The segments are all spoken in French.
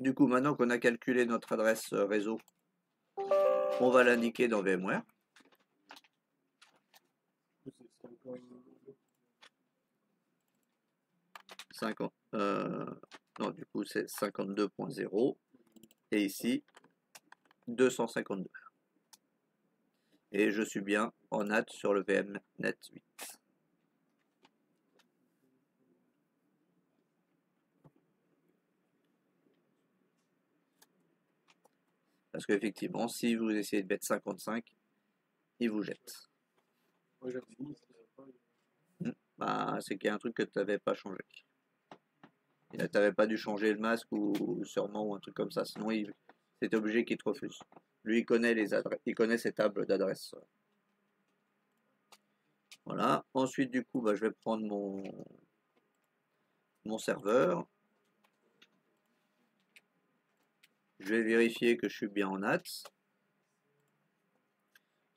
Du coup, maintenant qu'on a calculé notre adresse réseau, on va l'indiquer dans VMware. 50, non, du coup, c'est 52.0 et ici 252. Et je suis bien en NAT sur le VMnet 8. Parce qu'effectivement, si vous essayez de mettre 55, il vous jette. Bah, c'est qu'il y a un truc que tu n'avais pas changé. Tu n'avais pas dû changer le masque ou sûrement ou un truc comme ça, sinon c'était obligé qu'il te refuse. Lui, il connaît il connaît ses tables d'adresse. Voilà. Ensuite, du coup, bah, je vais prendre mon serveur. Je vais vérifier que je suis bien en NAT.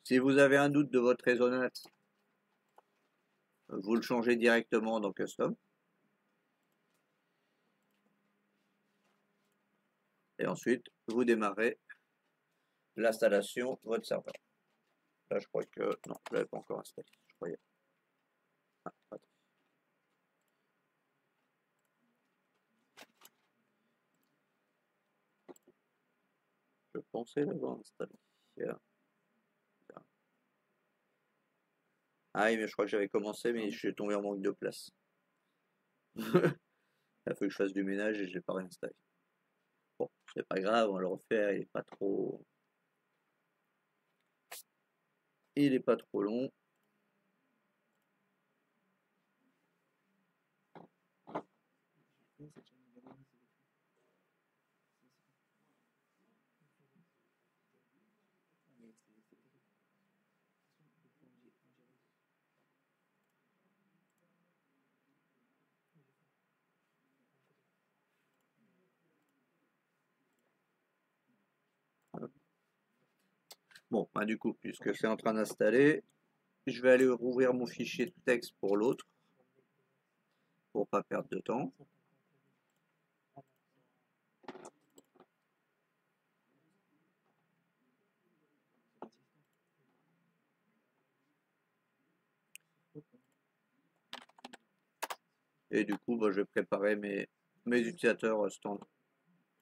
Si vous avez un doute de votre réseau NAT, vous le changez directement dans Custom. Et ensuite, vous démarrez l'installation de votre serveur. Là, je crois que... Non, je ne l'avais pas encore installé. Je croyais. Ah, attends. Je pensais l'avoir installé. Ah oui, mais je crois que j'avais commencé, mais je suis tombé en manque de place. Il a fallu que je fasse du ménage et je n'ai pas réinstallé. Bon, c'est pas grave, on va le refaire, il est pas trop... Il est pas trop long. Bon, bah du coup, puisque c'est en train d'installer, je vais aller rouvrir mon fichier de texte pour l'autre, pour pas perdre de temps. Et du coup, bah, je vais préparer mes utilisateurs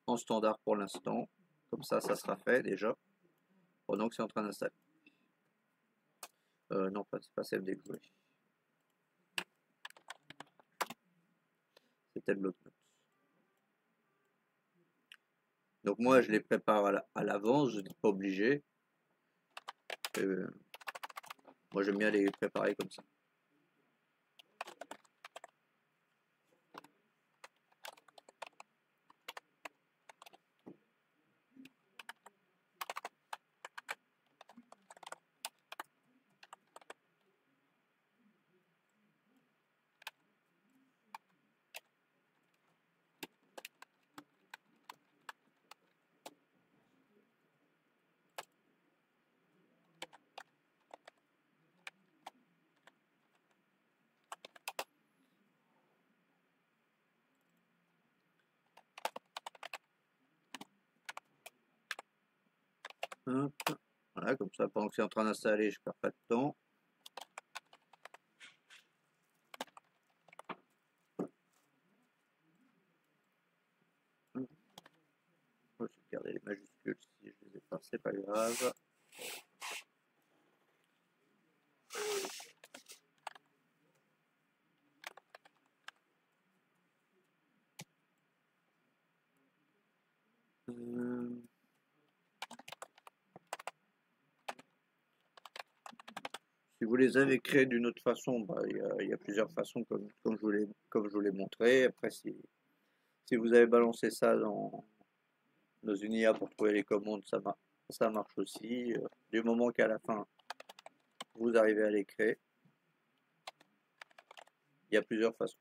en standard pour l'instant. Comme ça sera fait déjà, pendant que c'est en train d'installer. Non, c'est pas CFD que je voulais. C'était le bloc-notes. Donc moi, je les prépare à l'avance, je n'ai pas obligé. Moi, j'aime bien les préparer comme ça. Hop. Voilà, comme ça, pendant que c'est en train d'installer, je perds pas de temps. Je vais garder les majuscules si je les ai pas, c'est pas grave. Si vous les avez créés d'une autre façon, bah, il y a plusieurs façons comme je vous l'ai montré. Après, si vous avez balancé ça dans une IA pour trouver les commandes, ça marche aussi. Du moment qu'à la fin, vous arrivez à les créer, il y a plusieurs façons.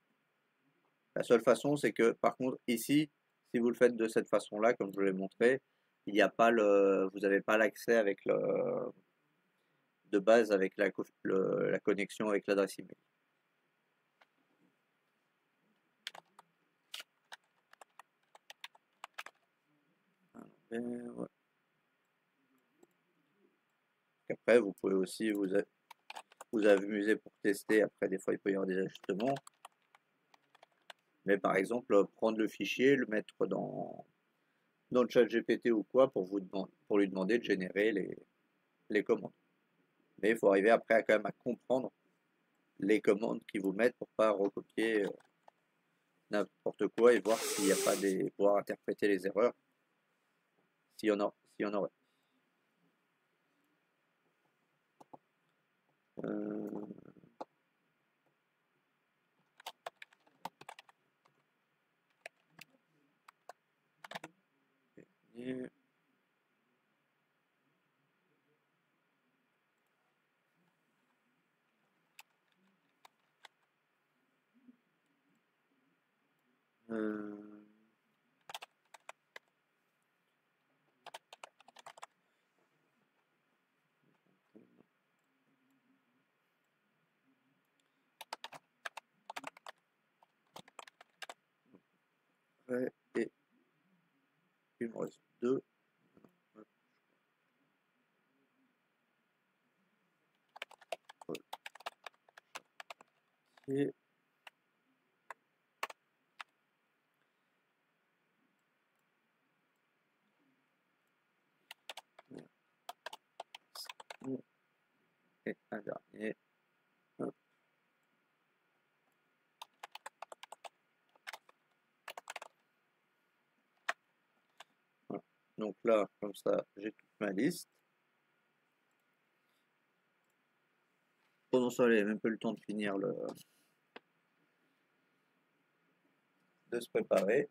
La seule façon, c'est que par contre, ici, si vous le faites de cette façon-là, comme je vous l'ai montré, il n'y a pas vous n'avez pas l'accès avec de base avec la connexion avec l'adresse email. Ouais. Après, vous pouvez aussi vous amuser pour tester. Après, des fois, il peut y avoir des ajustements. Mais par exemple, prendre le fichier, le mettre dans le chat GPT ou quoi pour lui demander de générer les commandes. Mais il faut arriver après quand même à comprendre les commandes qu'ils vous mettent pour pas recopier n'importe quoi et voir s'il n'y a pas pouvoir interpréter les erreurs, s'il y en aurait. Euh, et- euh, ouais, et il me reste deux. Et et un dernier. Hop. Voilà. Donc là, comme ça, j'ai toute ma liste. Pendant ça, il même peu le temps de finir de se préparer.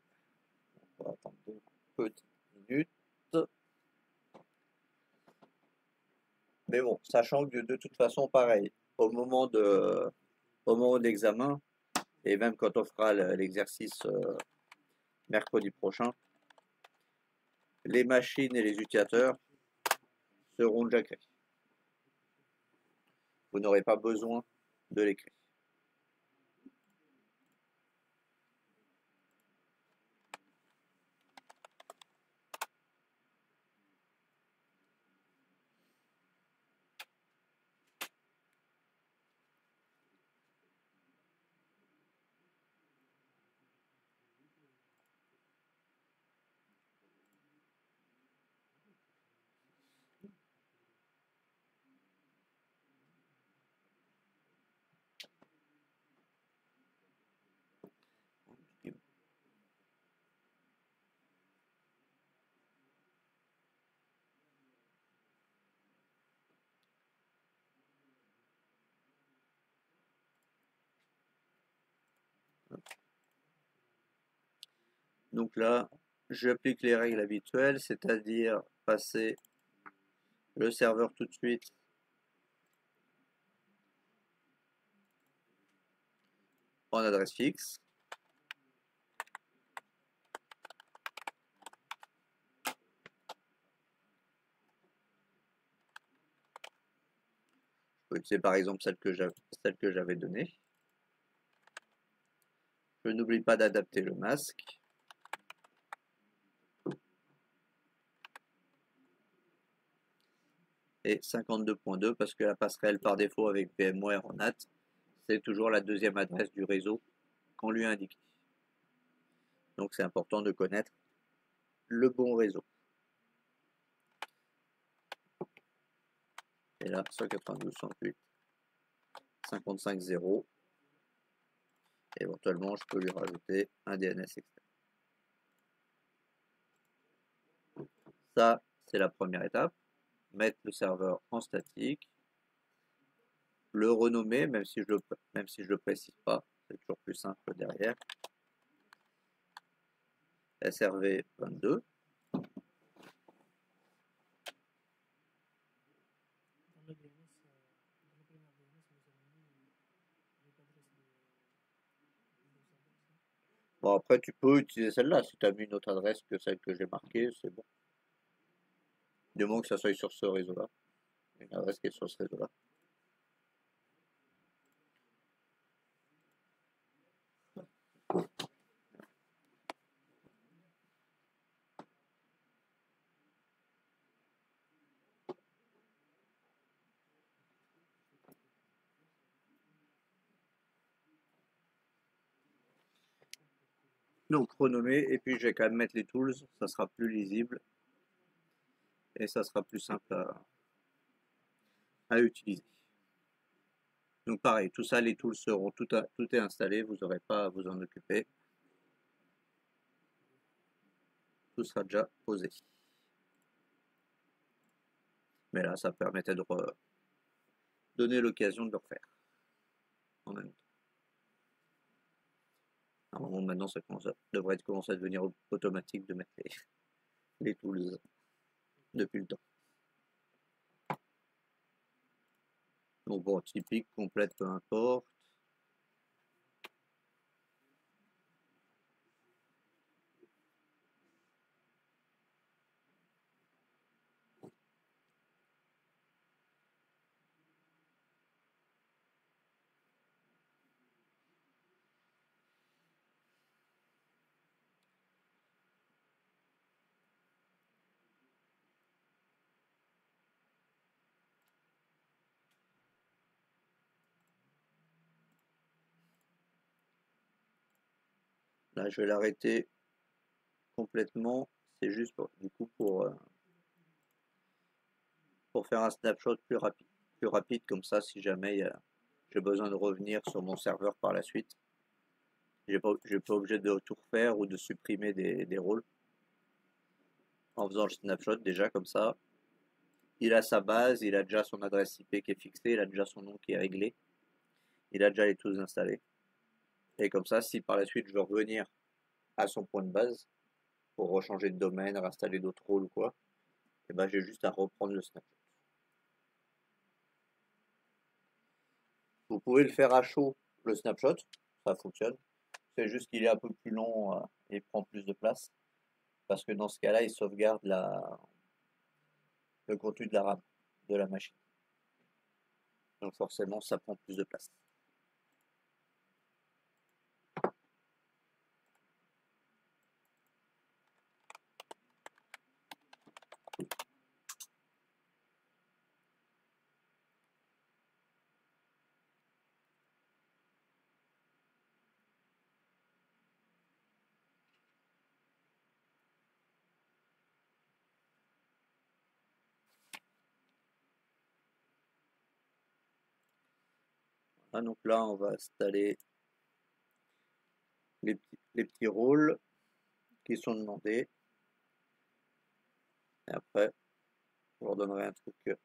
On va attendre 2 petites minutes. Mais bon, sachant que de toute façon, pareil, au moment de l'examen, et même quand on fera l'exercice mercredi prochain, les machines et les utilisateurs seront déjà créés. Vous n'aurez pas besoin de les créer. Donc là, j'applique les règles habituelles, c'est-à-dire passer le serveur tout de suite en adresse fixe. Je peux utiliser par exemple celle que j'avais donnée. Je n'oublie pas d'adapter le masque. Et 52.2 parce que la passerelle par défaut avec VMware en NAT, c'est toujours la deuxième adresse du réseau qu'on lui indique. Donc c'est important de connaître le bon réseau. Et là, 192.168.55.0. Éventuellement, je peux lui rajouter un DNS externe. Ça, c'est la première étape. Mettre le serveur en statique. Le renommer, même si je le précise pas. C'est toujours plus simple derrière. SRV 22. Bon, après, tu peux utiliser celle-là. Si tu as mis une autre adresse que celle que j'ai marquée, c'est bon. Du moment que ça soit sur ce réseau-là. Une adresse qui est sur ce réseau-là. Donc renommer, et puis je vais quand même mettre les tools, ça sera plus lisible et ça sera plus simple à utiliser. Donc pareil, tout ça, les tools seront, tout est installé, vous n'aurez pas à vous en occuper. Tout sera déjà posé. Mais là, ça permettait de donner l'occasion de le refaire en même temps. Normalement, maintenant, ça devrait commencer à devenir automatique de mettre les tools depuis le temps. Donc bon, typique, complète, peu importe. Là, je vais l'arrêter complètement. C'est juste du coup pour faire un snapshot plus rapide. Plus rapide comme ça, si jamais j'ai besoin de revenir sur mon serveur par la suite. Je n'ai pas obligé de tout refaire ou de supprimer des rôles. En faisant le snapshot déjà comme ça, il a sa base, il a déjà son adresse IP qui est fixée, il a déjà son nom qui est réglé, il a déjà les tools installés. Et comme ça, si par la suite je veux revenir à son point de base pour rechanger de domaine, réinstaller d'autres rôles ou quoi, et ben j'ai juste à reprendre le snapshot. Vous pouvez le faire à chaud, le snapshot, ça fonctionne. C'est juste qu'il est un peu plus long et prend plus de place. Parce que dans ce cas-là, il sauvegarde le contenu de la RAM de la machine. Donc forcément, ça prend plus de place. Ah, donc là, on va installer les petits rôles qui sont demandés. Et après, je vous redonnerai un truc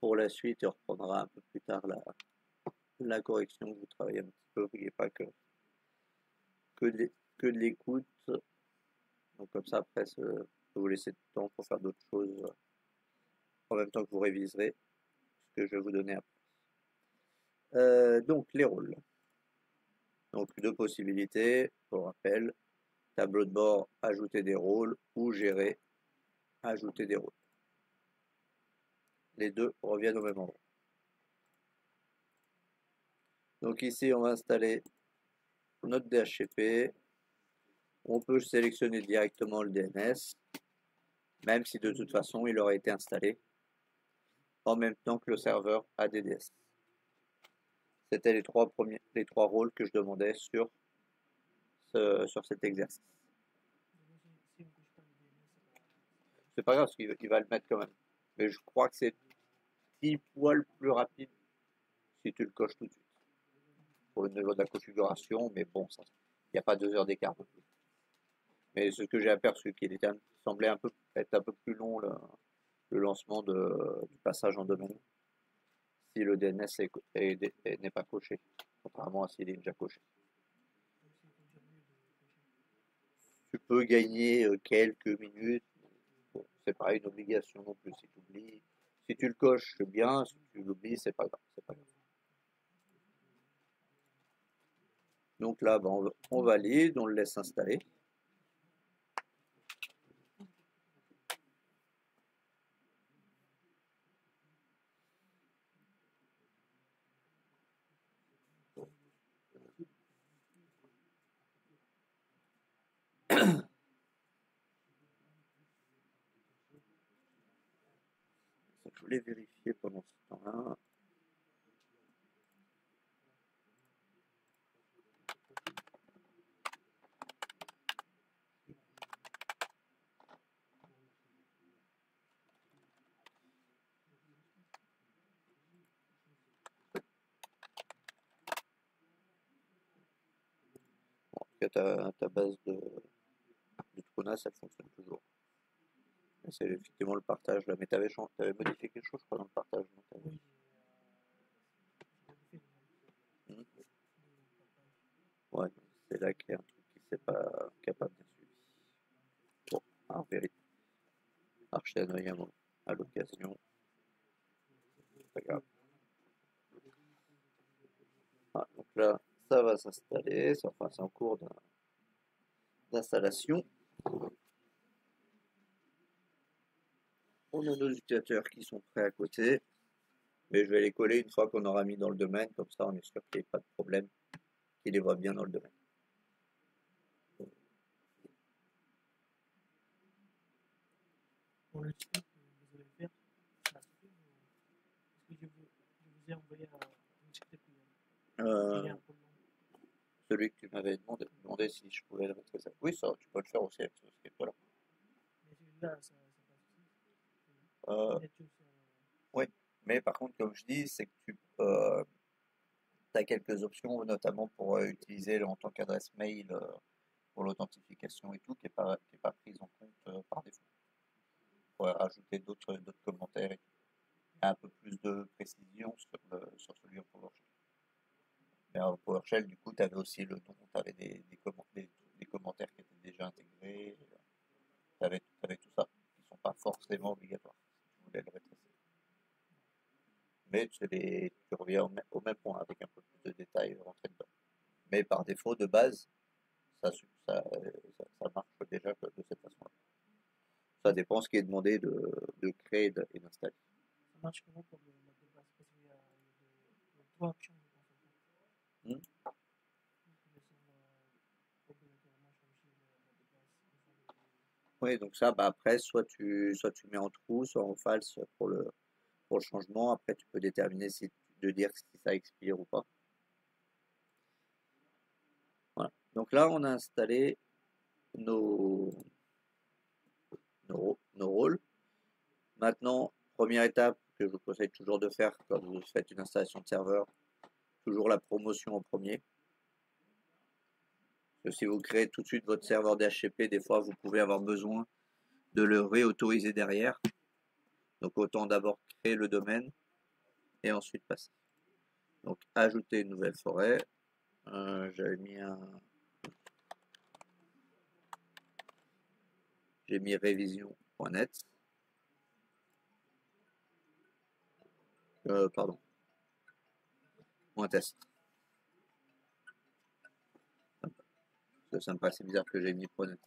pour la suite et on reprendra un peu plus tard la correction. Vous travaillez un petit peu, n'oubliez pas que de l'écoute. Donc comme ça, après, vous laisser du temps pour faire d'autres choses en même temps que vous réviserez ce que je vais vous donner après. Donc les rôles. Donc deux possibilités, pour rappel, tableau de bord, ajouter des rôles ou gérer, ajouter des rôles. Les deux reviennent au même endroit. Donc ici, on va installer notre DHCP. On peut sélectionner directement le DNS, même si de toute façon, il aurait été installé en même temps que le serveur ADDS. C'était les trois rôles que je demandais sur cet exercice. C'est pas grave, parce qu'il va le mettre quand même. Mais je crois que c'est 10 poils plus rapide si tu le coches tout de suite. Pour le niveau de la configuration, mais bon, il n'y a pas 2 heures d'écart non plus. Mais ce que j'ai aperçu, qu'il semblait être un peu plus long le lancement du passage en domaine, si le DNS n'est pas coché, contrairement à s'il est déjà coché. Tu peux gagner quelques minutes, bon, c'est pas une obligation non plus si tu oublies. Si tu le coches, c'est bien, si tu l'oublies, c'est pas grave. Donc là, ben, on valide, on le laisse installer. Je voulais vérifier pendant ce temps-là. ta base de Tronas, elle fonctionne toujours. C'est effectivement le partage là, mais t'avais modifié quelque chose, je crois, dans le partage. Non, Hmm. Ouais, c'est là qu'il y a un truc qui s'est pas capable bien suivi. Bon, en vérité, acheter un œil à l'occasion, c'est pas grave. Ah, donc là, ça va s'installer, c'est en cours d'installation. On a nos utilisateurs qui sont prêts à côté, mais je vais les coller une fois qu'on aura mis dans le domaine, comme ça on est sûr qu'il n'y ait pas de problème, qu'ils les voient bien dans le domaine. Pour le script que vous allez faire, ça se fait parce que je vous ai envoyé un script qui est Euh, un peu long. Celui que tu m'avais demandé si je pouvais le mettre ça. Oui, ça, tu peux le faire aussi avec ce script-là. Mais celui-là, ça passe aussi. Euh, Il y a tout ça. oui, mais par contre, comme je dis, c'est que tu as quelques options, notamment pour utiliser en tant qu'adresse mail pour l'authentification et tout, qui est pas prise en compte par défaut. Pour rajouter d'autres commentaires et tout. Il y a un peu plus de précision sur celui en PowerShell. Mais en PowerShell, du coup, tu avais aussi le nom, tu avais des commentaires qui étaient déjà intégrés, tu avais tout ça, qui ne sont pas forcément obligatoires si tu voulais le rétrécir. Mais tu reviens au même point avec un peu plus de détails rentrés dedans. Mais par défaut, de base, ça marche déjà de cette façon-là. Ça dépend ce qui est demandé de créer et d'installer. Ça marche comment pour le mode de base? Parce qu'il y a trois options de consultant. Hmm. Ils sont obligatoirement changer le mode de base. Oui, donc ça, bah après, soit tu mets en true, soit en false pour le changement. Après, tu peux déterminer de dire si ça expire ou pas. Voilà. Donc là, on a installé nos, nos rôles. Maintenant, première étape que je vous conseille toujours de faire quand vous faites une installation de serveur, toujours la promotion en premier. Parce que si vous créez tout de suite votre serveur DHCP, des fois, vous pouvez avoir besoin de le réautoriser derrière. Donc autant d'abord créer le domaine et ensuite passer. Donc ajouter une nouvelle forêt. J'avais mis j'ai mis révision.net. Pardon. .test. Ça me paraissait bizarre que j'ai mis .net.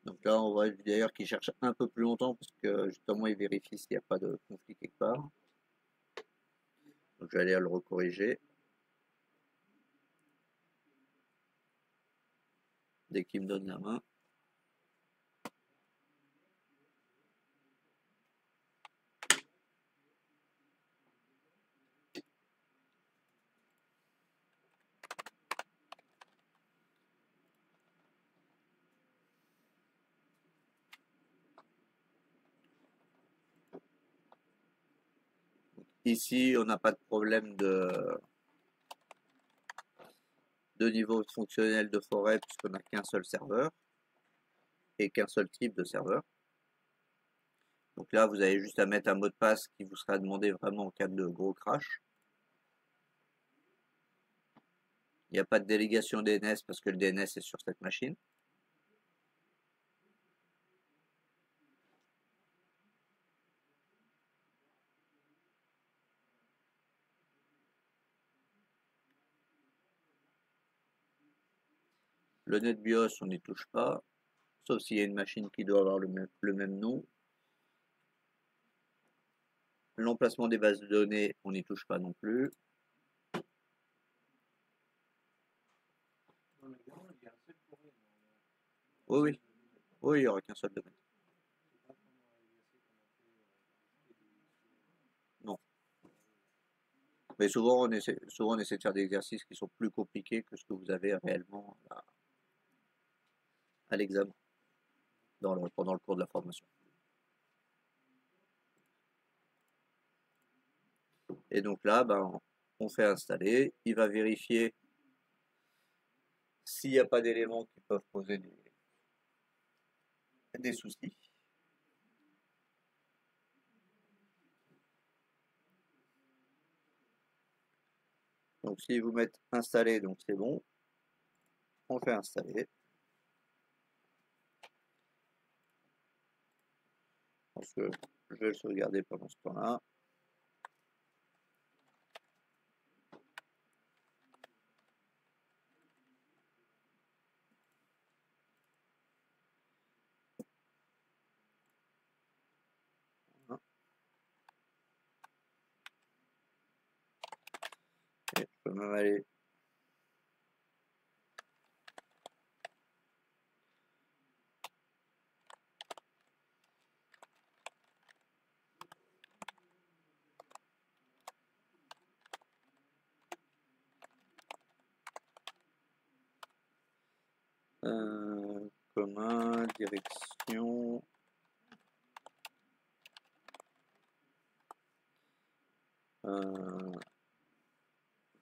Donc là, on voit d'ailleurs qu'il cherche un peu plus longtemps parce que justement, il vérifie s'il n'y a pas de conflit quelque part. Donc je vais aller le recorriger. Dès qu'il me donne la main. Ici, on n'a pas de problème de niveau fonctionnel de forêt puisqu'on n'a qu'un seul serveur et qu'un seul type de serveur. Donc là, vous avez juste à mettre un mot de passe qui vous sera demandé vraiment en cas de gros crash. Il n'y a pas de délégation DNS parce que le DNS est sur cette machine. Le NetBIOS, on n'y touche pas, sauf s'il y a une machine qui doit avoir le même nom. L'emplacement des bases de données, on n'y touche pas non plus. Oui, oui. Oui, il n'y aura qu'un seul domaine. Non. Mais souvent, on essaie de faire des exercices qui sont plus compliqués que ce que vous avez réellement à l'examen pendant le cours de la formation. Et donc là, ben, on fait installer. Il va vérifier s'il n'y a pas d'éléments qui peuvent poser des soucis. Donc si vous mettez installer, donc c'est bon. On fait installer. Je pense que je vais le sauvegarder pendant ce temps-là. Et je peux même aller commun, direction,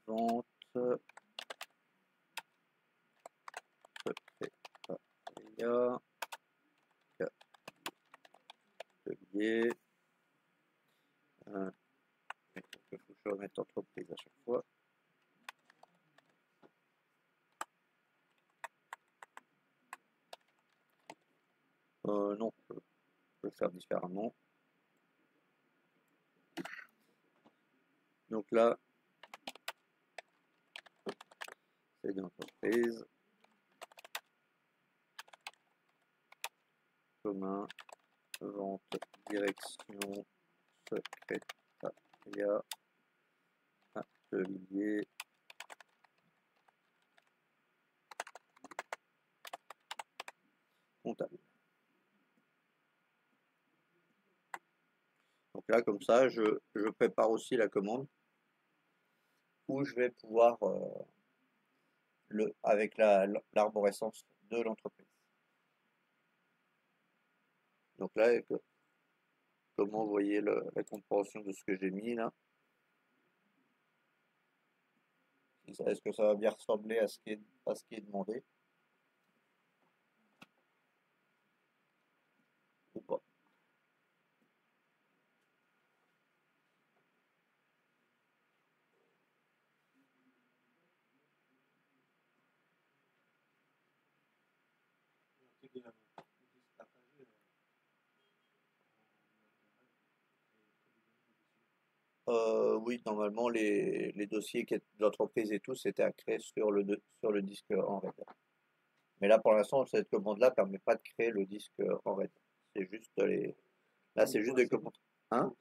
vente, secrétariat, atelier, il faut que je remette entreprise à chaque fois. Non, je peux le faire différemment. Donc là, c'est une entreprise. Commun, vente, direction, secrétariat, atelier, comptable. Donc là, comme ça, je prépare aussi la commande où je vais pouvoir, avec l'arborescence de l'entreprise. Donc là, comment vous voyez la compréhension de ce que j'ai mis là? Est-ce que ça va bien ressembler à ce qui est demandé ou pas? Oui, normalement, les dossiers d'entreprise et tout, c'était à créer sur le disque en RAID. Mais là, pour l'instant, cette commande-là permet pas de créer le disque en RAID. C'est juste là, c'est juste des commandes. Hein?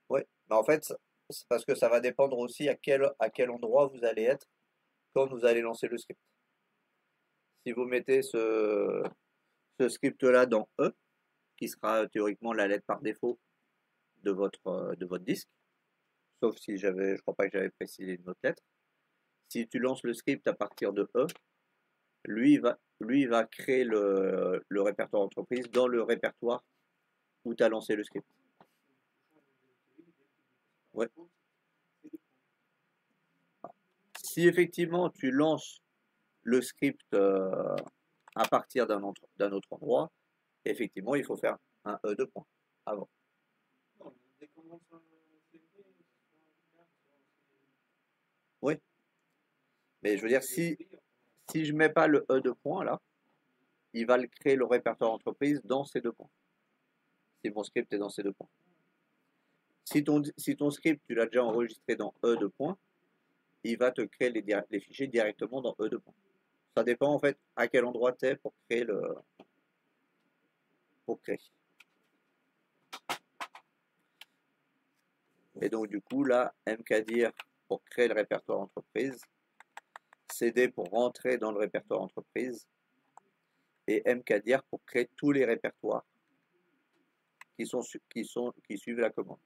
Ouais. Mais en fait, c'est parce que ça va dépendre aussi à quel endroit vous allez être quand vous allez lancer le script. Si vous mettez ce script-là dans E, qui sera théoriquement la lettre par défaut de votre disque, sauf si je crois pas que j'avais précisé une autre lettre. Si tu lances le script à partir de E, lui il va créer le répertoire entreprise dans le répertoire où tu as lancé le script. Ouais. Si effectivement tu lances le script à partir d'un autre endroit, effectivement il faut faire un E de point avant. Oui, mais je veux dire, si je mets pas le E de point là, il va créer le répertoire entreprise dans ces deux points. Si mon script est dans ces deux points. Si ton script, tu l'as déjà enregistré dans E de point, il va te créer les fichiers directement dans E de point. Ça dépend en fait à quel endroit tu es pour créer pour créer. Et donc du coup là, mkdir pour créer le répertoire entreprise, cd pour rentrer dans le répertoire entreprise, et mkdir pour créer tous les répertoires qui suivent la commande,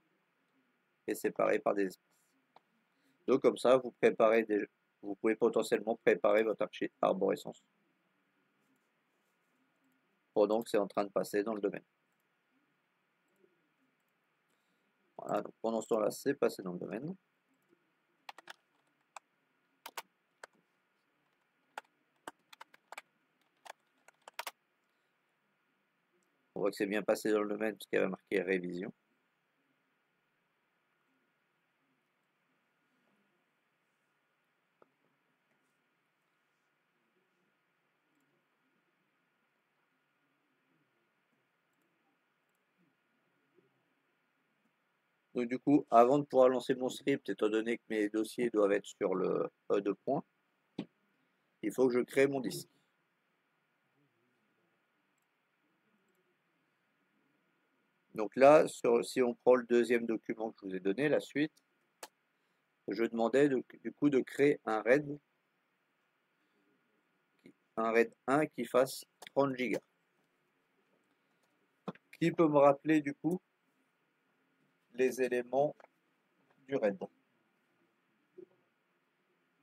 et séparés par des espaces. Donc comme ça, vous pouvez potentiellement préparer votre arborescence pendant que c'est en train de passer dans le domaine. Ah, donc pendant ce temps-là, c'est passé dans le domaine. On voit que c'est bien passé dans le domaine parce qu'il y avait marqué révision. Donc du coup, avant de pouvoir lancer mon script, étant donné que mes dossiers doivent être sur le E de points, il faut que je crée mon disque. Donc là, si on prend le deuxième document que je vous ai donné, la suite, je demandais du coup de créer un RAID 1 qui fasse 30 Go. Qui peut me rappeler du coup les éléments du RAID?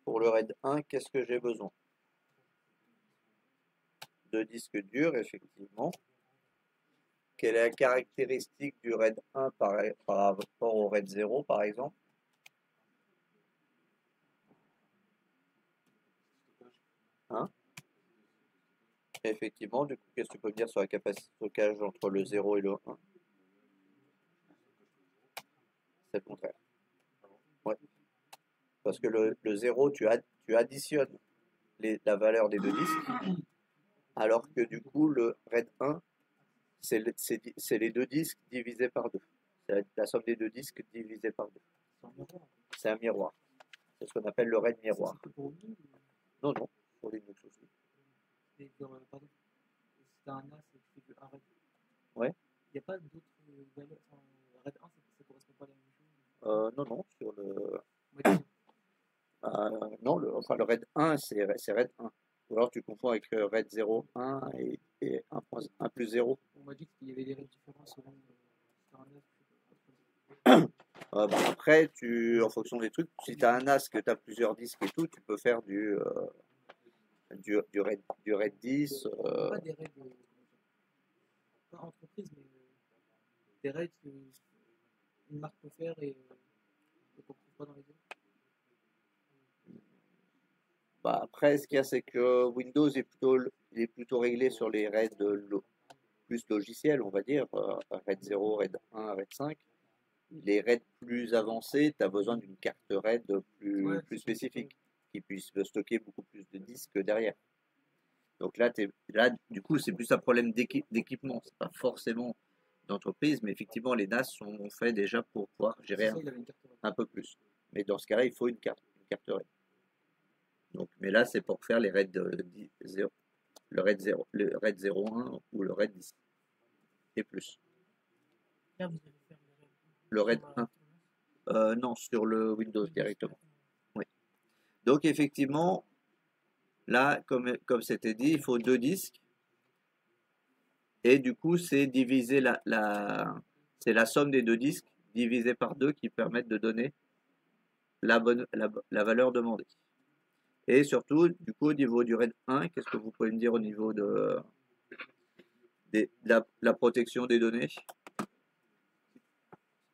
Pour le RAID 1, qu'est-ce que j'ai besoin? De disque dur, effectivement. Quelle est la caractéristique du RAID 1 par rapport au RAID 0, par exemple? Hein? Effectivement, du coup, qu'est-ce que tu peux me dire sur la capacité de stockage entre le 0 et le 1? C'est le contraire. Ouais. Parce que le 0, tu additionnes la valeur des deux disques, alors que du coup, le RAID 1, c'est les deux disques divisés par deux. C'est la somme des deux disques divisée par deux. C'est un miroir. C'est ce qu'on appelle le RAID miroir. Non, non, pour Linux aussi. Pardon, si t'as un as et que tu fais que un RAID, Ouais. il n'y a pas d'autres valeurs. Enfin, RAID 1, ça correspond pas à la même chose. Non, non, sur le. Ouais, Non, enfin, le RAID 1, c'est RAID 1. Ou alors tu confonds avec RAID 0, 1 et 1 plus 0. on m'a dit qu'il y avait des règles différentes selon si t'as un as. Après, en fonction des trucs, si tu as un NAS, que tu as plusieurs disques et tout, tu peux faire du RAID 10. Pas des règles, pas entreprise, mais des règles qu'une marque peut faire et qu'on ne trouve pas dans les autres. Après, ce qu'il y a, c'est que Windows est plutôt réglé sur les RAID plus logiciels, on va dire, RAID 0, RAID 1, RAID 5. Les RAID plus avancés, tu as besoin d'une carte RAID plus spécifique, qui puisse stocker beaucoup plus de disques derrière. Donc là, du coup, c'est plus un problème d'équipement, c'est pas forcément d'entreprise, mais effectivement, les NAS sont faits déjà pour pouvoir gérer un peu plus. Mais dans ce cas-là, il faut une carte RAID. Donc, mais là, c'est pour faire les RAID 0, le RAID 0, le RAID 01 ou le RAID 10 et plus. Là, vous allez faire le RAID 1. Non, sur le Windows directement. Oui. Donc effectivement, là, comme c'était dit, il faut deux disques. Et du coup, c'est diviser c'est la somme des deux disques divisée par deux qui permettent de donner la valeur demandée. Et surtout, du coup, au niveau du RAID 1, qu'est-ce que vous pouvez me dire au niveau de la protection des données?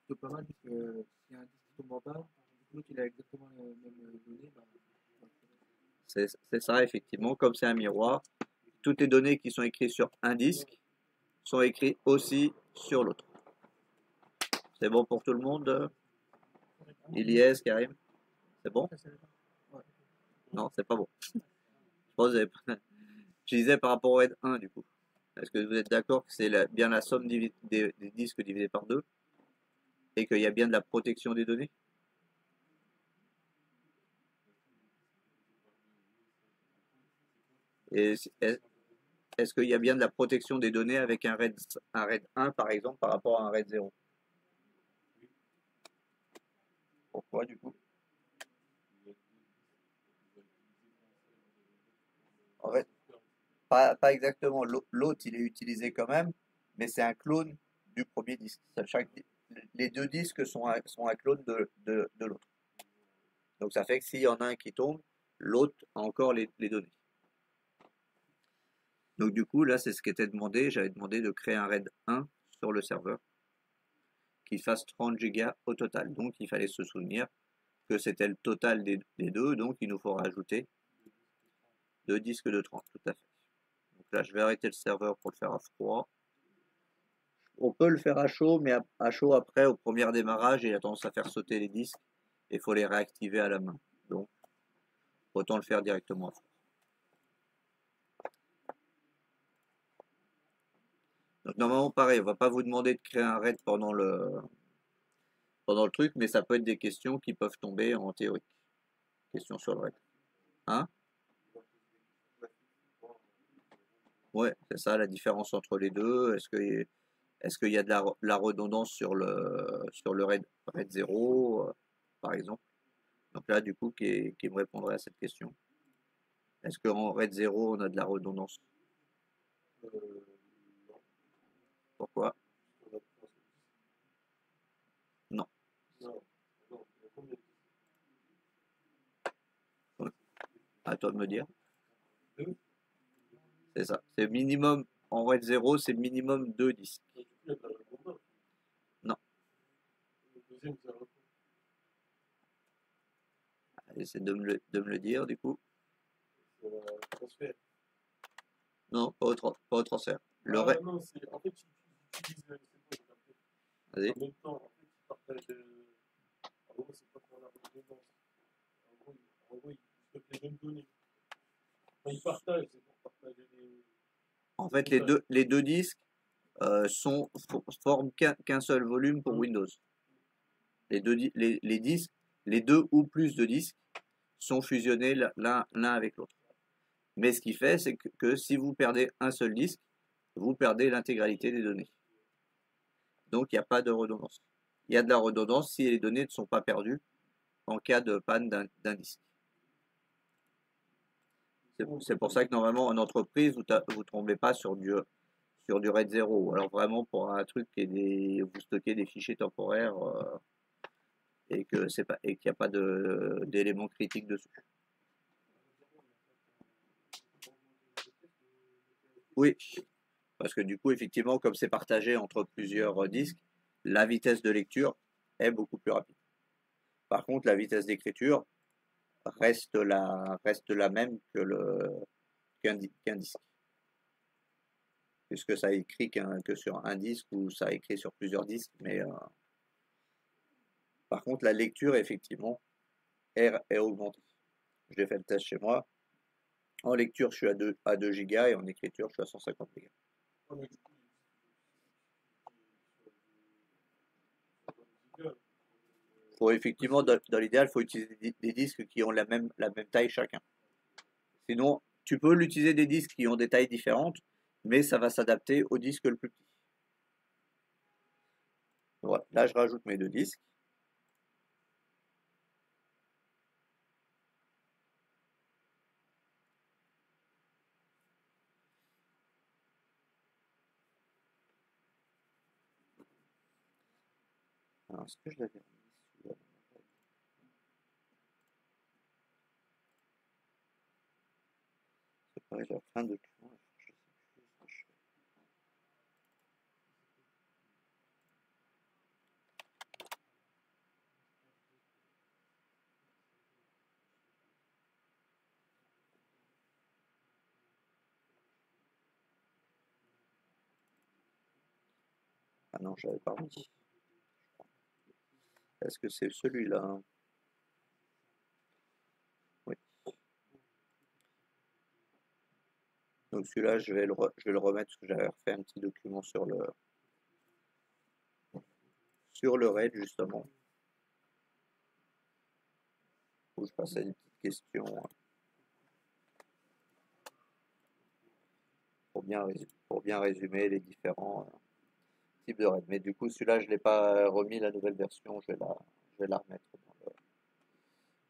C'est pas mal parce que s'il y a un disque qui tombe en bas, l'autre il a exactement les mêmes données. C'est ça, effectivement, comme c'est un miroir, toutes les données qui sont écrites sur un disque sont écrites aussi sur l'autre. C'est bon pour tout le monde? Ilyes, Karim? C'est bon? Non, c'est pas bon. Je disais par rapport au RAID 1 du coup. Est-ce que vous êtes d'accord que c'est bien la somme des disques divisés par 2 et qu'il y a bien de la protection des données? Et est-ce qu'il y a bien de la protection des données avec un RAID 1 par exemple par rapport à un RAID 0? Pourquoi du coup? En fait, pas exactement. L'autre il est utilisé quand même, mais c'est un clone du premier disque. Les deux disques sont un clone de l'autre. Donc ça fait que s'il y en a un qui tombe, l'autre a encore les données. Donc du coup, là, c'est ce qui était demandé. J'avais demandé de créer un RAID 1 sur le serveur. qu'il fasse 30 Go au total. Donc il fallait se souvenir que c'était le total des deux, donc il nous faut rajouter 2 disques de 30, tout à fait. Donc là, je vais arrêter le serveur pour le faire à froid. On peut le faire à chaud, mais à chaud après, au premier démarrage, il a tendance à faire sauter les disques et il faut les réactiver à la main. Donc, autant le faire directement à froid. Donc, normalement, pareil, on va pas vous demander de créer un RAID pendant le truc, mais ça peut être des questions qui peuvent tomber en théorie. Questions sur le RAID. Hein? Ouais, c'est ça la différence entre les deux. Est-ce qu'il y a de la redondance sur le RAID 0, par exemple? Donc là, du coup, qui me répondrait à cette question. Est-ce qu'en RAID 0, on a de la redondance? Pourquoi? Non. Ouais. À toi de me dire. C'est ça. C'est minimum, en RAID 0, c'est minimum 2 disques. Non. Essaie de me le dire, du coup. Non, pas au transfert. Le RAID. Non, c'est en fait, tu utilises, c'est bon, Vas-y. en même temps, en fait, ils partagent. En gros, c'est pas pour la redondance. En gros, ils stockent les mêmes données. Quand ils partagent, c'est pour partager les. En fait, les deux disques forment qu'un seul volume pour Windows. Les disques, les deux ou plus de disques sont fusionnés l'un avec l'autre. Mais ce qui fait, c'est que si vous perdez un seul disque, vous perdez l'intégralité des données. Donc, il n'y a pas de redondance. Il y a de la redondance si les données ne sont pas perdues en cas de panne d'un disque. C'est pour ça que normalement en entreprise, vous ne tombez pas sur du RAID 0. Alors vraiment pour un truc qui est vous stockez des fichiers temporaires et qu'il n'y a pas d'éléments critiques dessus. Oui, parce que du coup, effectivement, comme c'est partagé entre plusieurs disques, la vitesse de lecture est beaucoup plus rapide. Par contre, la vitesse d'écriture reste la même qu'un disque. Puisque ça écrit que sur un disque ou ça écrit sur plusieurs disques, mais par contre, la lecture, effectivement, est augmentée. J'ai fait le test chez moi. En lecture, je suis à 2 gigas et en écriture, je suis à 150 gigas. Faut effectivement, dans l'idéal, il faut utiliser des disques qui ont la même taille chacun. Sinon, tu peux l'utiliser des disques qui ont des tailles différentes, mais ça va s'adapter au disque le plus petit. Voilà, là, je rajoute mes deux disques. Alors, est-ce que je l'avais remis celui-là? C'est pareil, j'ai plein de documents. Je sais plus ce que je fais. Ah non, je l'avais pas remis. Est-ce que c'est celui-là? Oui. Donc celui-là, je vais le remettre parce que j'avais refait un petit document sur le RAID justement, où je passais une petite question pour bien résumer les différents types de RAID. Mais du coup, celui-là, je ne l'ai pas remis, la nouvelle version, je vais la remettre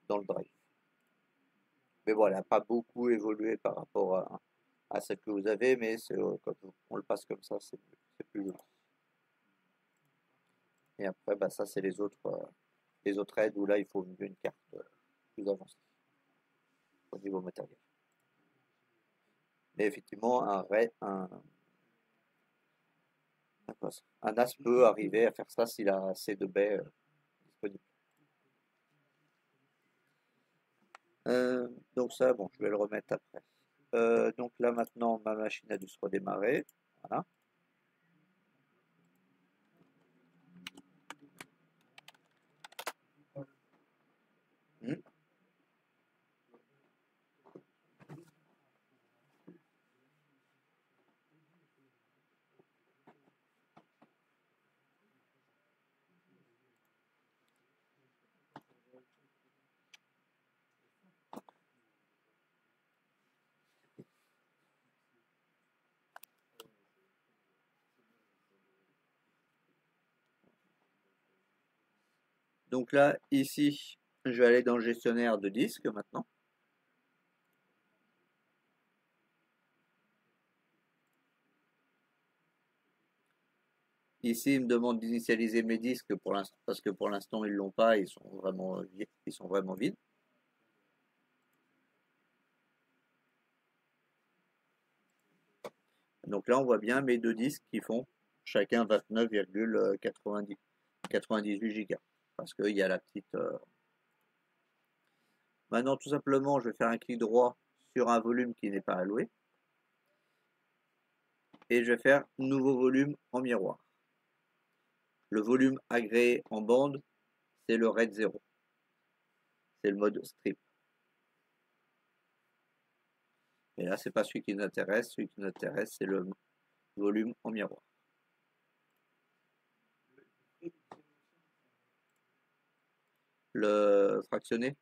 dans le drive. Mais voilà, pas beaucoup évolué par rapport à celle que vous avez, mais quand on le passe comme ça, c'est plus joli. Et après, bah, ça, c'est les autres RAID où là, il faut une carte plus avancée au niveau matériel. Mais effectivement, un RAID, Un NAS peut arriver à faire ça s'il a assez de baies disponibles. Donc ça, bon, je vais le remettre après. Donc là maintenant, ma machine a dû se redémarrer. Voilà. Hmm. Donc là, ici, je vais aller dans le gestionnaire de disques maintenant. Ici, il me demande d'initialiser mes disques pour l'instant, parce que pour l'instant, ils l'ont pas, ils sont vraiment vides. Donc là, on voit bien mes deux disques qui font chacun 29,98 gigas. Parce qu'il y a la petite. Maintenant, tout simplement, je vais faire un clic droit sur un volume qui n'est pas alloué. Et je vais faire nouveau volume en miroir. Le volume agréé en bande, c'est le RAID 0. C'est le mode strip. Et là, c'est pas celui qui nous intéresse. Celui qui nous intéresse, c'est le volume en miroir. Le fractionné.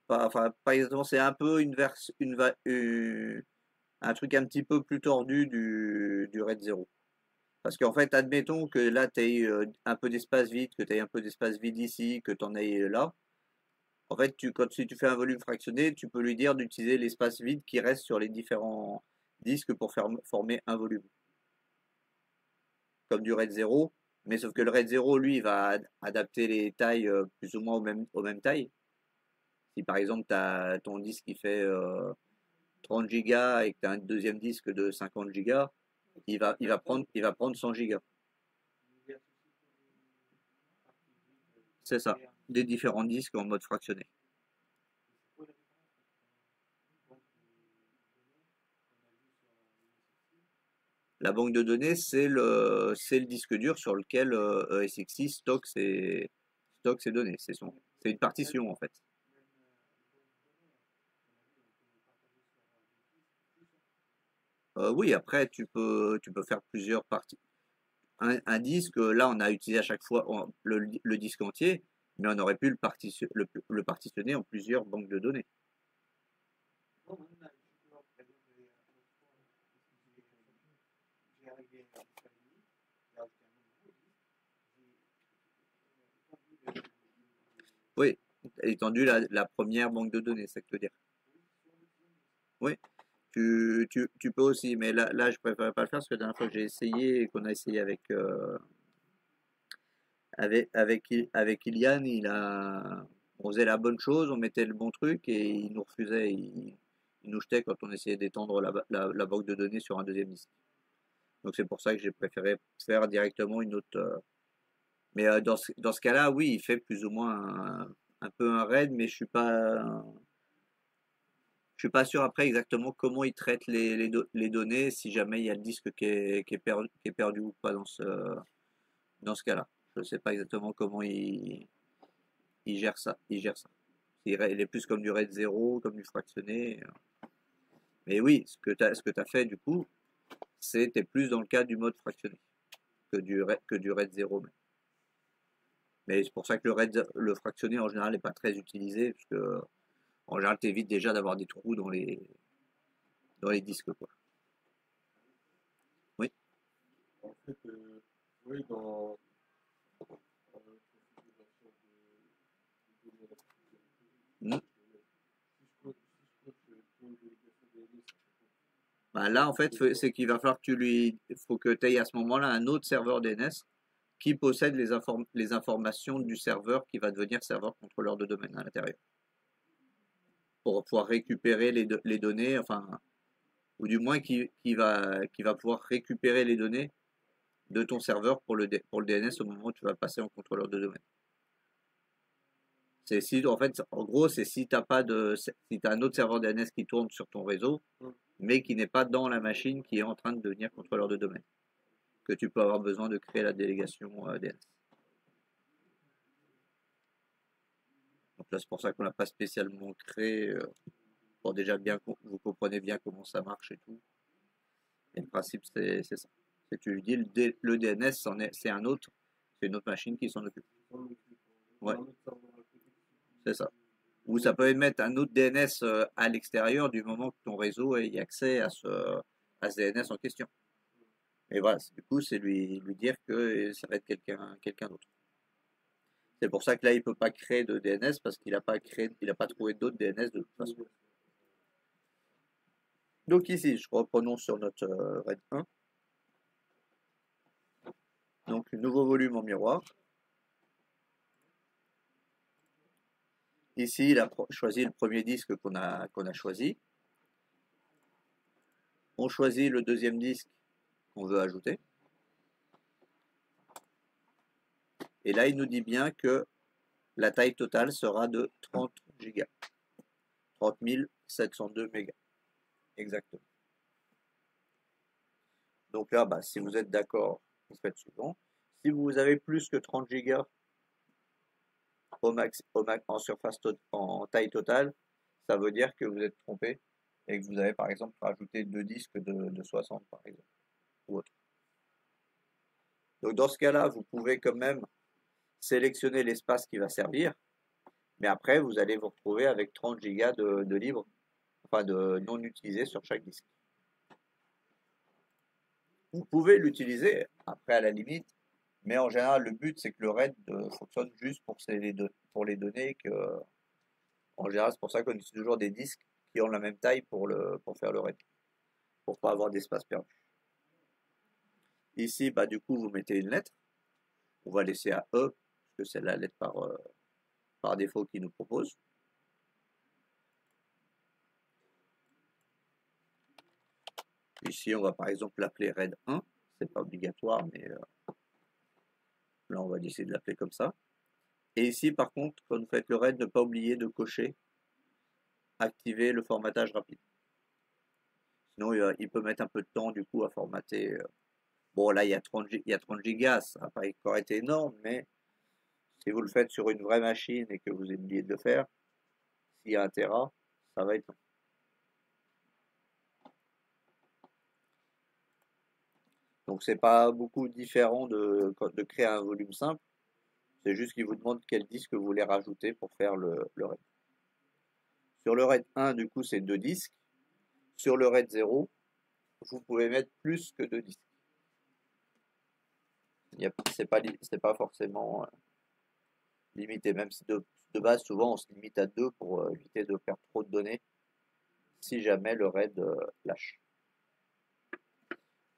Pas exactement, c'est un peu un truc un petit peu plus tordu du RAID 0. Parce qu'en fait, admettons que là, tu aies un peu d'espace vide, que tu aies un peu d'espace vide ici, que tu en aies là. En fait, si tu fais un volume fractionné, tu peux lui dire d'utiliser l'espace vide qui reste sur les différents disques pour former un volume. Comme du RAID 0, mais sauf que le RAID 0, lui, il va adapter les tailles plus ou moins aux mêmes tailles. Si par exemple, tu as ton disque qui fait 30 Go et que tu as un deuxième disque de 50 Go, il va prendre 100 Go. C'est ça, des différents disques en mode fractionné. La banque de données, c'est le disque dur sur lequel ESXi stocke ses données. C'est une partition en fait. Oui, après tu peux faire plusieurs parties. Un disque, là on a utilisé à chaque fois le disque entier, mais on aurait pu le partitionner en plusieurs banques de données. Oui, étendu la première banque de données, c'est ce que je veux dire. Oui, tu peux aussi, mais là je préfère pas le faire parce que la dernière fois que j'ai essayé et qu'on a essayé avec Ilian, on faisait la bonne chose, on mettait le bon truc et il nous refusait, il nous jetait quand on essayait d'étendre la banque de données sur un deuxième disque. Donc c'est pour ça que j'ai préféré faire directement une autre. Mais dans ce cas-là, oui, il fait plus ou moins un peu un RAID, mais je suis pas sûr après exactement comment il traite les données, si jamais il y a le disque qui est perdu ou pas dans ce cas-là. Je ne sais pas exactement comment il gère ça. Il est plus comme du RAID 0, comme du fractionné. Mais oui, ce que tu as fait du coup, c'était plus dans le cas du mode fractionné que du RAID 0 même. Mais c'est pour ça que le fractionné en général n'est pas très utilisé, parce que en général tu évites déjà d'avoir des trous dans les disques quoi. Oui. En fait, oui, dans Mm. Bah là en fait c'est qu'il va falloir que faut que tu aies à ce moment-là un autre serveur DNS qui possède les informations du serveur qui va devenir serveur contrôleur de domaine à l'intérieur. Pour pouvoir récupérer les données, enfin, ou du moins qui va pouvoir récupérer les données de ton serveur pour le DNS au moment où tu vas passer en contrôleur de domaine. C'est si, en fait, en gros, c'est si t'as pas de, si t'as un autre serveur DNS qui tourne sur ton réseau, mais qui n'est pas dans la machine qui est en train de devenir contrôleur de domaine, que tu peux avoir besoin de créer la délégation DNS. Donc là, c'est pour ça qu'on l'a pas spécialement créé, pour déjà bien, vous comprenez bien comment ça marche et tout. Et le principe, c'est ça. C'est tu lui dis, le DNS, c'est un autre, c'est une autre machine qui s'en occupe. Ouais, c'est ça. Ou ça peut émettre un autre DNS à l'extérieur du moment que ton réseau ait accès à ce DNS en question. Et voilà, du coup, c'est lui dire que ça va être quelqu'un d'autre. C'est pour ça que là, il peut pas créer de DNS parce qu'il n'a pas trouvé d'autres DNS de toute façon. Donc ici, je reprenons sur notre RAID 1. Donc, nouveau volume en miroir. Ici, il a choisi le premier disque qu'on a choisi. On choisit le deuxième disque qu'on veut ajouter. Et là, il nous dit bien que la taille totale sera de 30 Go. 30 702 mégas. Exactement. Donc là, bah, si vous êtes d'accord, vous faites suivant. Si vous avez plus que 30 Go en surface en taille totale, ça veut dire que vous êtes trompé et que vous avez par exemple rajouté deux disques de 60 par exemple ou autre. Donc dans ce cas-là, vous pouvez quand même sélectionner l'espace qui va servir, mais après vous allez vous retrouver avec 30 Go de libre, enfin de non utilisé sur chaque disque. Vous pouvez l'utiliser après à la limite, mais en général le but c'est que le RAID fonctionne juste pour les données que en général c'est pour ça qu'on utilise toujours des disques qui ont la même taille pour faire le RAID, pour pas avoir d'espace perdu. Ici, bah du coup vous mettez une lettre, on va laisser à E parce que c'est la lettre par défaut qu'il nous propose. Ici on va par exemple l'appeler RAID 1, c'est pas obligatoire mais là on va décider de l'appeler comme ça. Et ici, par contre, quand vous faites le RAID, ne pas oublier de cocher activer le formatage rapide. Sinon, il peut mettre un peu de temps du coup à formater. Bon, là, il y a 30 gigas, ça n'a pas encore été énorme, mais si vous le faites sur une vraie machine et que vous oubliez de le faire, s'il y a un Tera, ça va être long. Donc, c'est pas beaucoup différent de créer un volume simple. C'est juste qu'il vous demande quel disque vous voulez rajouter pour faire le RAID. Sur le RAID 1, du coup, c'est 2 disques. Sur le RAID 0, vous pouvez mettre plus que 2 disques. C'est pas forcément limité, même si de base, souvent, on se limite à 2 pour éviter de perdre trop de données si jamais le RAID lâche.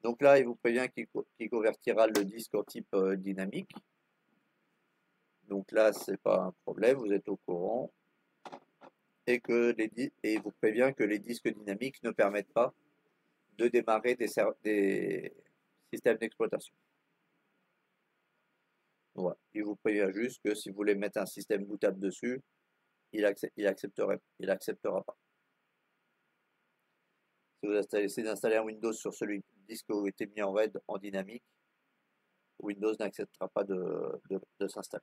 Donc là, il vous prévient qu'il convertira le disque en type dynamique. Donc là, c'est pas un problème, vous êtes au courant. Et il vous prévient que les disques dynamiques ne permettent pas de démarrer des systèmes d'exploitation. Voilà. Il vous prévient juste que si vous voulez mettre un système bootable dessus, il acceptera pas. Si vous essayez d'installer un Windows sur celui du disque où était mis en RAID en dynamique, Windows n'acceptera pas de s'installer,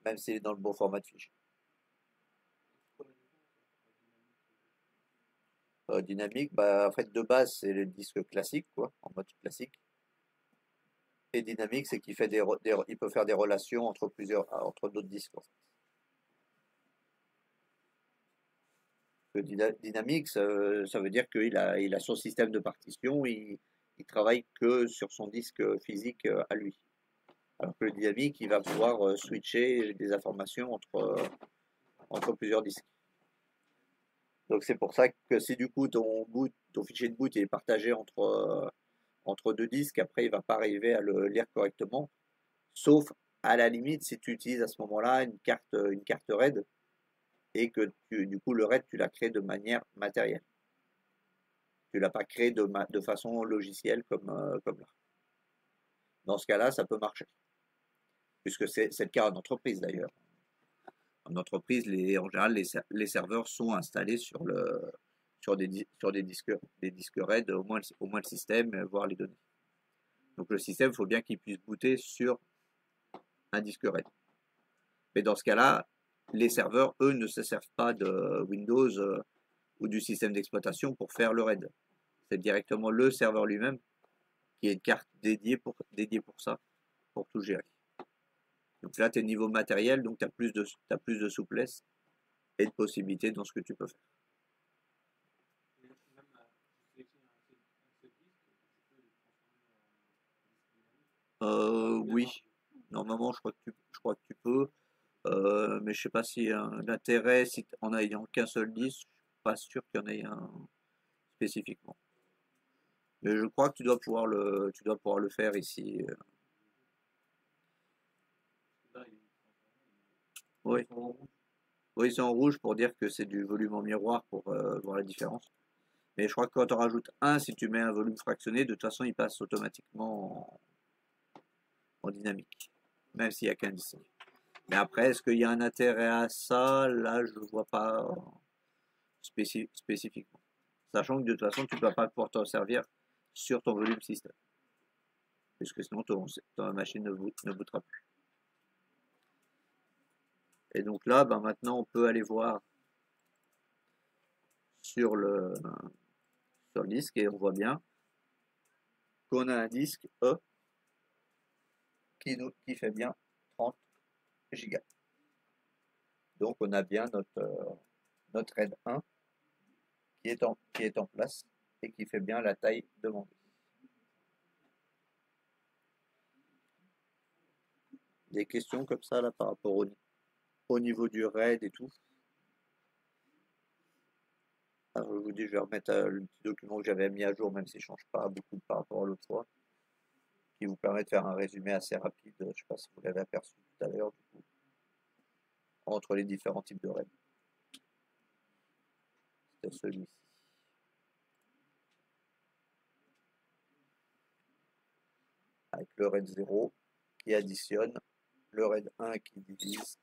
même s'il est dans le bon format de fichier. Dynamique, bah, en fait, de base, c'est le disque classique, quoi, en mode classique. Et dynamique, c'est qu'il il peut faire des relations entre d'autres disques. Dynamique, ça veut dire qu'il a son système de partition, il travaille que sur son disque physique à lui. Alors que le dynamique, il va pouvoir switcher des informations entre plusieurs disques. Donc c'est pour ça que si du coup ton fichier de boot est partagé entre deux disques, après il va pas arriver à le lire correctement, sauf à la limite si tu utilises à ce moment-là une carte RAID et que du coup le RAID tu l'as créé de manière matérielle. Tu l'as pas créé de façon logicielle comme là. Dans ce cas-là, ça peut marcher. Puisque c'est le cas en entreprise d'ailleurs. En entreprise, en général, les serveurs sont installés sur des disques RAID, au moins le système, voire les données. Donc le système, il faut bien qu'il puisse booter sur un disque RAID. Mais dans ce cas-là, les serveurs, eux, ne se servent pas de Windows ou du système d'exploitation pour faire le RAID. C'est directement le serveur lui-même qui est une carte dédiée pour ça, pour tout gérer. Donc là, tu es niveau matériel, donc tu as plus de souplesse et de possibilités dans ce que tu peux faire. Oui, normalement, je crois que tu peux, mais je sais pas si l'intérêt, si en ayant qu'un seul disque, je suis pas sûr qu'il y en ait un spécifiquement. Mais je crois que tu dois pouvoir le faire ici. Oui, oui, c'est en rouge pour dire que c'est du volume en miroir pour voir la différence. Mais je crois que quand on rajoute 1, si tu mets un volume fractionné, de toute façon, il passe automatiquement en dynamique, même s'il n'y a qu'un disque. Mais après, est-ce qu'il y a un intérêt à ça? Là, je ne vois pas spécifiquement. Sachant que de toute façon, tu ne vas pas pouvoir t'en servir sur ton volume système. Puisque sinon, ta machine ne bootera plus. Et donc là, ben maintenant, on peut aller voir sur le disque et on voit bien qu'on a un disque E qui fait bien 30 gigas. Donc on a bien notre RAID 1 qui est en place et qui fait bien la taille demandée. Des questions comme ça là par rapport au niveau du RAID et tout. Alors, je vous dis, je vais remettre le petit document que j'avais mis à jour, même s'il ne change pas beaucoup par rapport à l'autre fois, qui vous permet de faire un résumé assez rapide. Je ne sais pas si vous l'avez aperçu tout à l'heure, du coup, entre les différents types de RAID. C'était celui-ci. Avec le RAID 0 qui additionne, le RAID 1 qui divise,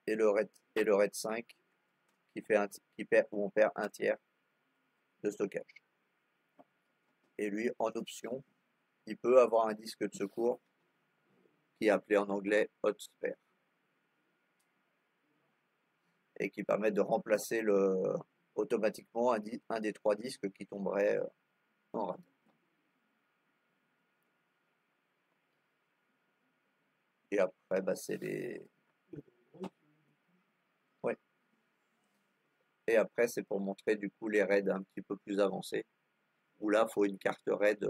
et le RAID 5 où on perd un tiers de stockage. Et lui, en option, il peut avoir un disque de secours qui est appelé en anglais hot spare et qui permet de remplacer automatiquement un des 3 disques qui tomberait en rade. Et après, bah, c'est les... Ouais. Et après, c'est pour montrer du coup les RAID un petit peu plus avancés, où là, il faut une carte RAID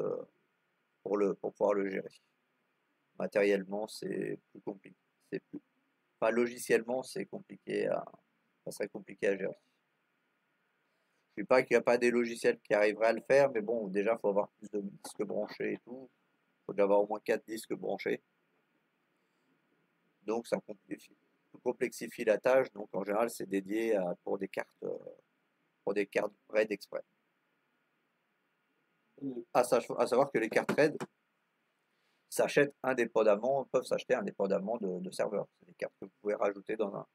pour pouvoir le gérer. Matériellement, c'est plus compliqué. Enfin, logiciellement, c'est compliqué ça serait compliqué à gérer. Je ne dis pas qu'il n'y a pas des logiciels qui arriveraient à le faire, mais bon, déjà, il faut avoir plus de disques branchés et tout. Il faut déjà avoir au moins 4 disques branchés. Donc, ça complexifie la tâche. Donc, en général, c'est dédié pour des cartes RAID exprès. À savoir que les cartes RAID peuvent s'acheter indépendamment de serveurs. C'est des cartes que vous pouvez rajouter dans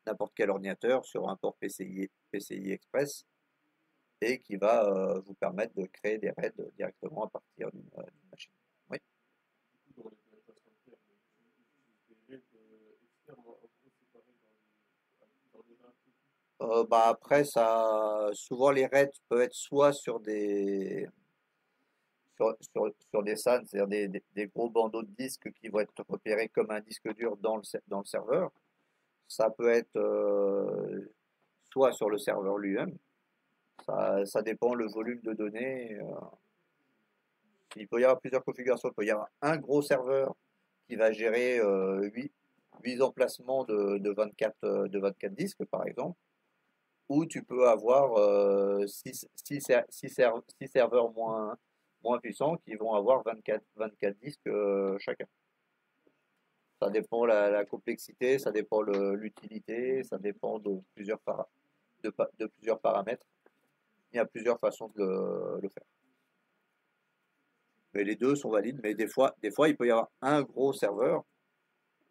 n'importe quel ordinateur sur un port PCI Express et qui va vous permettre de créer des RAID directement à partir d'une machine. Oui. Bah après, souvent les RAID peuvent être soit sur des SAN, c'est-à-dire des gros bandeaux de disques qui vont être repérés comme un disque dur dans le serveur. Ça peut être soit sur le serveur lui-même. Ça dépend le volume de données. Il peut y avoir plusieurs configurations. Il peut y avoir un gros serveur qui va gérer 8 emplacements de 24 disques, par exemple. Ou tu peux avoir 6 serveurs moins puissants qui vont avoir 24 disques chacun. Ça dépend la complexité, ça dépend l'utilité, ça dépend de plusieurs paramètres. il y a plusieurs façons de le faire. Mais les deux sont valides, mais des fois, il peut y avoir un gros serveur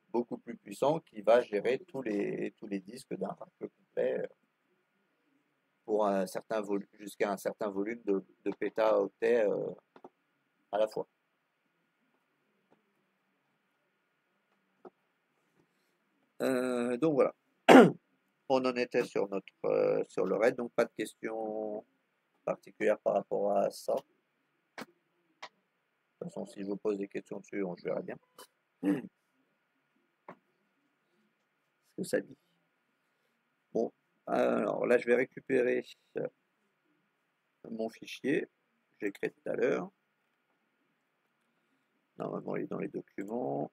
beaucoup plus puissant qui va gérer tous les disques d'un rack complet pour un certain jusqu'à un certain volume de pétaoctets à la fois. Donc voilà, on en était sur sur le RAID, donc pas de questions particulières par rapport à ça. De toute façon, si je vous pose des questions dessus, on verra bien ce que ça dit. Bon, alors là, je vais récupérer mon fichier que j'ai créé tout à l'heure. Normalement, il est dans les documents.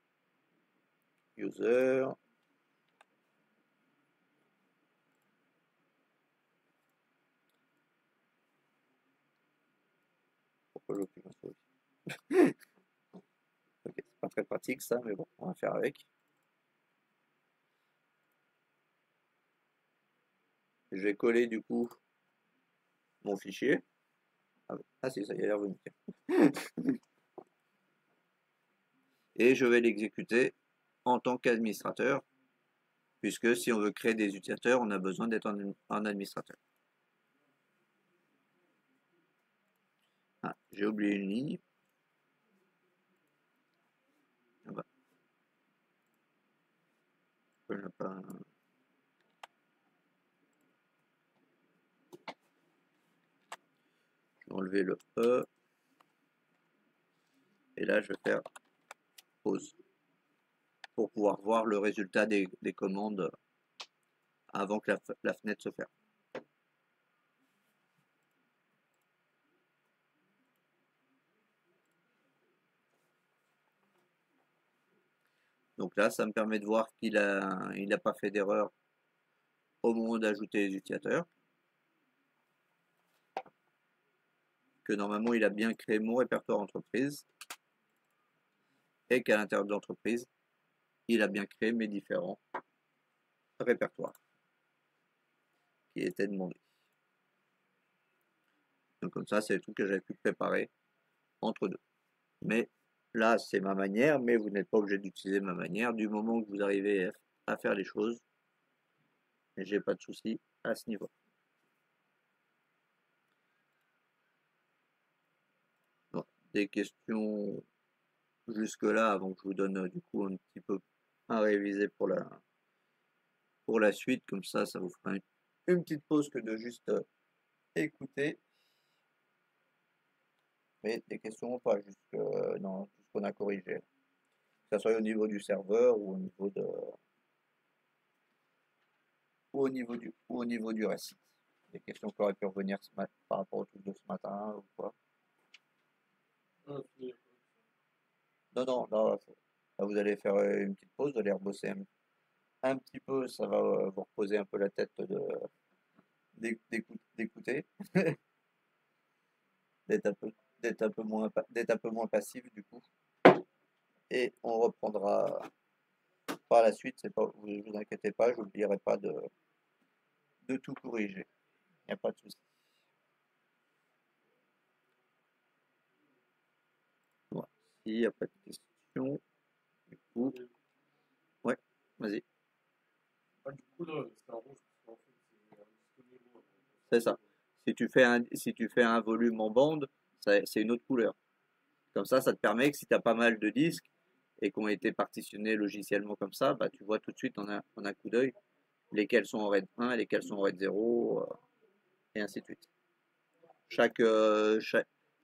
User. Pourquoi l'occupe un souris? Ok, c'est pas très pratique ça, mais bon, on va faire avec. Je vais coller du coup mon fichier. Ah si, ça y a l'air venu. Et je vais l'exécuter en tant qu'administrateur, puisque si on veut créer des utilisateurs, on a besoin d'être un administrateur. Ah, j'ai oublié une ligne. Ah bah. Je vais enlever le E. Et là, je vais faire pause pour pouvoir voir le résultat des commandes avant que la fenêtre se ferme. Donc là, ça me permet de voir qu'il n'a pas fait d'erreur au moment d'ajouter les utilisateurs. Que normalement, il a bien créé mon répertoire entreprise. Et qu'à l'intérieur de l'entreprise, il a bien créé mes différents répertoires qui étaient demandés. Donc comme ça, c'est le truc que j'avais pu préparer entre deux. Mais là, c'est ma manière, mais vous n'êtes pas obligé d'utiliser ma manière. Du moment que vous arrivez à faire les choses, j'ai pas de souci à ce niveau. Bon, des questions jusque-là avant que je vous donne du coup un petit peu à réviser pour la suite. Comme ça vous fera une petite pause que de juste écouter. Mais des questions ou pas, jusque dans tout ce qu'on a corrigé. Que ce soit au niveau du serveur ou au niveau du reste. Des questions qui auraient pu revenir par rapport au truc de ce matin ou quoi. Non, non, là, vous allez faire une petite pause, vous allez rebosser un petit peu, ça va vous reposer un peu la tête d'écouter, d'être un peu moins passif du coup. Et on reprendra par la suite, vous inquiétez pas, je n'oublierai pas de tout corriger. Il n'y a pas de souci. Voilà. S'il n'y a pas de questions, du coup, ouais, vas-y. Du coup, là, c'est un rouge, parce qu'en fait, c'est un disque niveau. C'est ça. Si tu fais un volume en bande, c'est une autre couleur. Comme ça te permet que si tu as pas mal de disques et qui ont été partitionnés logiciellement comme ça, bah, tu vois tout de suite en un coup d'œil lesquels sont en RAID 1 et lesquels sont en RAID 0, et ainsi de suite.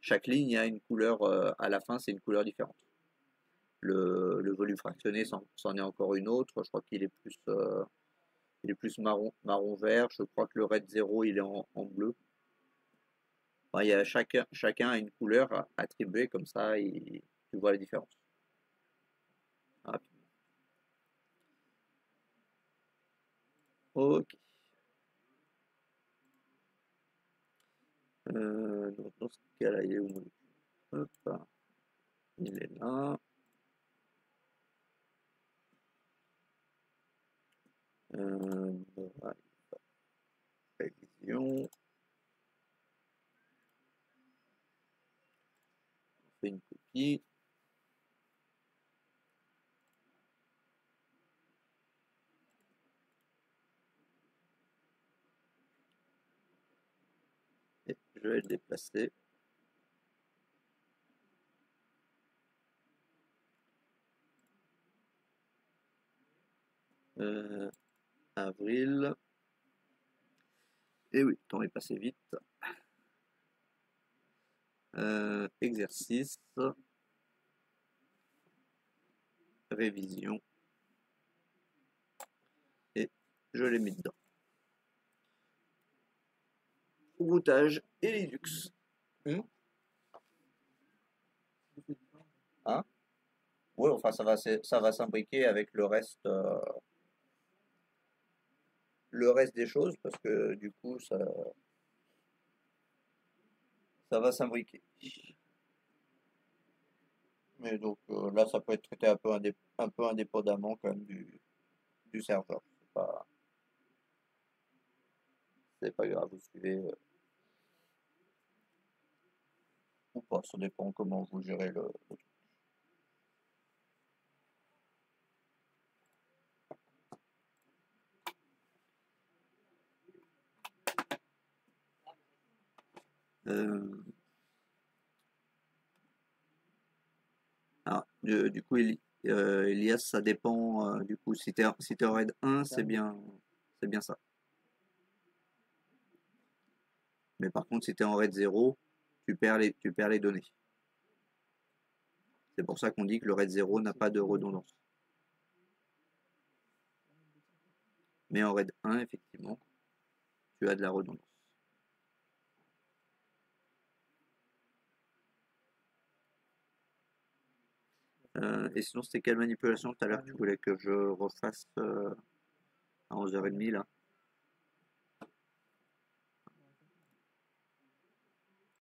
Chaque ligne a une couleur, à la fin, c'est une couleur différente. Le volume fractionné, c'en est encore une autre. Je crois qu'il est plus marron vert. Je crois que le RAID 0, il est en bleu. Enfin, il y a chacun a une couleur attribuée, comme ça, tu vois la différence. Rapidement. Ok. Donc dans ce cas-là, il est où mon Hop, il est là. Voilà, révision. fais une copie. Et je vais le déplacer. Avril. Et oui, le temps est passé vite. Exercice. Révision. Et je les mets dedans. Routage et Linux. Hein? Oui, enfin ça va s'imbriquer avec le reste des choses parce que du coup ça va s'imbriquer. Mais donc là ça peut être traité un peu indépendamment quand même du serveur. C'est pas grave, vous suivez ou pas, ça dépend comment vous gérez le truc. Alors, du coup, Elias, ça dépend. Du coup, si t'es en RAID 1, c'est bien ça. Mais par contre, si t'es en RAID 0, tu perds les données. C'est pour ça qu'on dit que le RAID 0 n'a pas de redondance. Mais en RAID 1, effectivement, tu as de la redondance. Et sinon, c'était quelle manipulation tout à l'heure que tu voulais que je refasse à 11h30 là?